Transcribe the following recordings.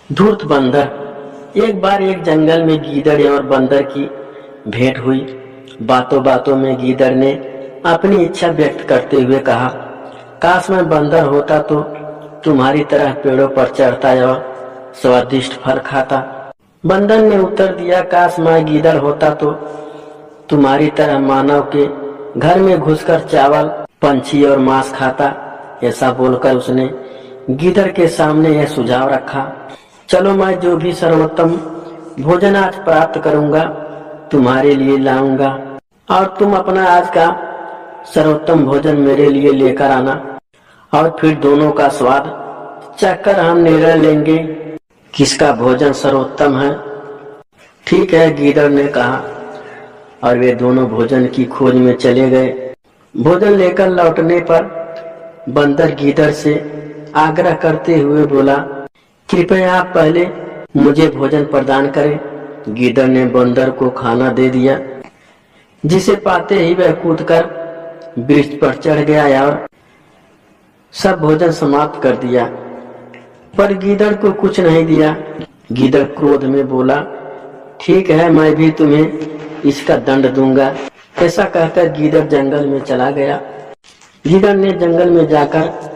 धूर्त बंदर। एक बार एक जंगल में गीदड़ और बंदर की भेंट हुई। बातों बातों में गीदड़ ने अपनी इच्छा व्यक्त करते हुए कहा, काश मैं बंदर होता तो तुम्हारी तरह पेड़ों पर चढ़ता और स्वादिष्ट फल खाता। बंदर ने उत्तर दिया, काश मैं गीदड़ होता तो तुम्हारी तरह मानव के घर में घुसकर चावल, पंछी और मांस खाता। ऐसा बोलकर उसने गीदड़ के सामने यह सुझाव रखा, चलो मैं जो भी सर्वोत्तम भोजन आज प्राप्त करूंगा तुम्हारे लिए लाऊंगा और तुम अपना आज का सर्वोत्तम भोजन मेरे लिए लेकर आना और फिर दोनों का स्वाद चखकर हम निर्णय लेंगे किसका भोजन सर्वोत्तम है। ठीक है, गीदड़ ने कहा और वे दोनों भोजन की खोज में चले गए। भोजन लेकर लौटने पर बंदर गीदड़ से आग्रह करते हुए बोला, कृपया आप पहले मुझे भोजन प्रदान करें। गीदड़ ने बंदर को खाना दे दिया, जिसे पाते ही वह कूदकर वृक्ष पर चढ़ गया और सब भोजन समाप्त कर दिया, पर गीदड़ को कुछ नहीं दिया। गीदड़ क्रोध में बोला, ठीक है, मैं भी तुम्हें इसका दंड दूंगा। ऐसा कहकर गीदड़ जंगल में चला गया। गीदड़ ने जंगल में जाकर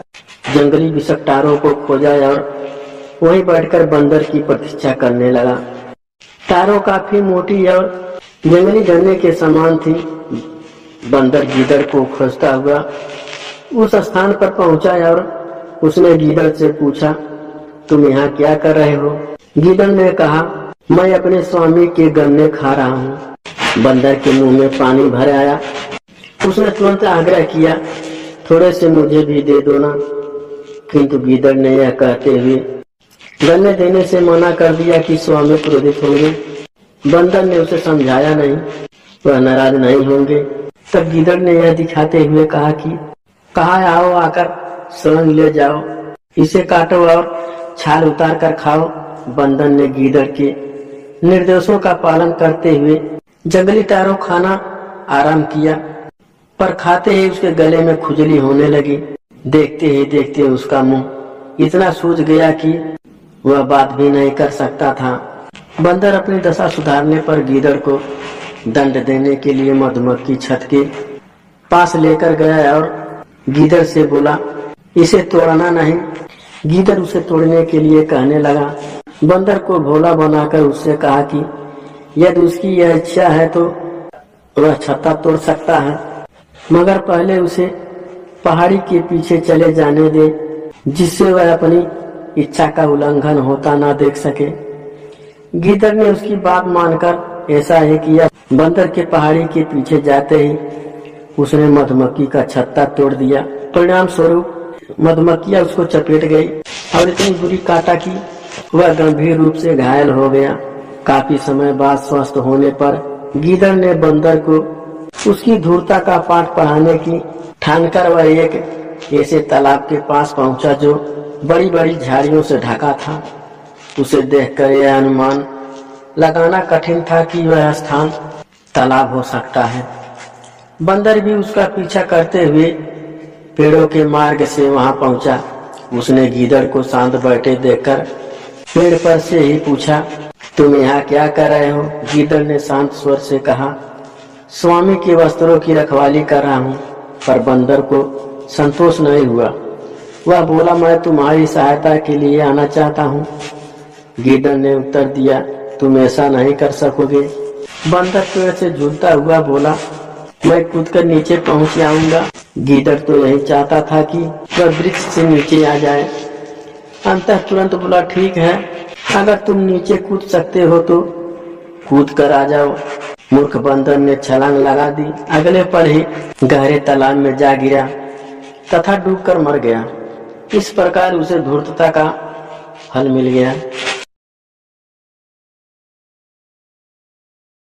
जंगली विषक्टारों को खोजा और वहीं बैठकर बंदर की प्रतीक्षा करने लगा। तारों काफी मोटी और जंगली गन्ने के समान थी। बंदर गीदड़ को खोजता हुआ उस स्थान पर पहुंचा और उसने गीदड़ से पूछा, तुम यहाँ क्या कर रहे हो? गीदड़ ने कहा, मैं अपने स्वामी के गन्ने खा रहा हूँ। बंदर के मुंह में पानी भर आया। उसने तुरंत आग्रह किया, थोड़े से मुझे भी दे दो ना। किंतु गीदड़ ने यह कहते हुए गन्ने देने से मना कर दिया कि स्वामी क्रोधित होंगे। बंदर ने उसे समझाया नहीं, वह नाराज नहीं होंगे। तब गीदड़ ने यह दिखाते हुए कहा कि कहा आओ, आकर स्वयं ले जाओ, इसे काटो और छाल उतार कर खाओ। बंदर ने गीदड़ के निर्देशों का पालन करते हुए जंगली तारों खाना आराम किया, पर खाते ही उसके गले में खुजली होने लगी। देखते ही देखते उसका मुंह इतना सूज गया कि वह बात भी नहीं कर सकता था। बंदर अपनी दशा सुधारने पर गीदड़ को दंड देने के लिए मधुमक्खी छत के पास लेकर गया और गीदड़ से बोला, इसे तोड़ना नहीं। गीदड़ उसे तोड़ने के लिए कहने लगा। बंदर को भोला बनाकर उससे कहा कि यदि उसकी यह इच्छा है तो वह छत्ता तोड़ सकता है, मगर पहले उसे पहाड़ी के पीछे चले जाने दे, जिससे वह अपनी इच्छा का उल्लंघन होता ना देख सके। गीदड़ ने उसकी बात मानकर ऐसा ही किया। बंदर के पहाड़ी के पीछे जाते ही उसने मधुमक्खी का छत्ता तोड़ दिया। परिणाम स्वरूप मधुमक्खियां उसको चपेट गई और इतनी बुरी काटा कि वह गंभीर रूप से घायल हो गया। काफी समय बाद स्वस्थ होने पर गीदड़ ने बंदर को उसकी धूर्तता का पाठ पढ़ाने की ठानकर वह एक ऐसे तालाब के पास पहुंचा जो बड़ी बड़ी झाड़ियों से ढका था। उसे देखकर यह अनुमान लगाना कठिन था कि वह स्थान तालाब हो सकता है। बंदर भी उसका पीछा करते हुए पेड़ों के मार्ग से वहां पहुंचा। उसने गीदड़ को शांत बैठे देखकर पेड़ पर से ही पूछा, तुम यहाँ क्या कर रहे हो? गीदड़ ने शांत स्वर से कहा, स्वामी के वस्त्रों की रखवाली कर रहा हूँ। पर बंदर को संतोष नहीं हुआ। वह बोला, मैं तुम्हारी सहायता के लिए आना चाहता हूँ। गीदड़ ने उत्तर दिया, तुम ऐसा नहीं कर सकोगे। बंदर पेड़ से झूलता हुआ बोला, मैं कूदकर नीचे पहुंच जाऊंगा। गीदड़ तो यही चाहता था कि वह वृक्ष से नीचे आ जाए। अंततः तुरंत बोला, ठीक है, अगर तुम नीचे कूद सकते हो तो कूद कर आ जाओ। मूर्ख बंदर ने छलांग लगा दी। अगले पल ही गहरे तालाब में जा गिरा तथा डूबकर मर गया। इस प्रकार उसे धूर्तता का फल मिल गया।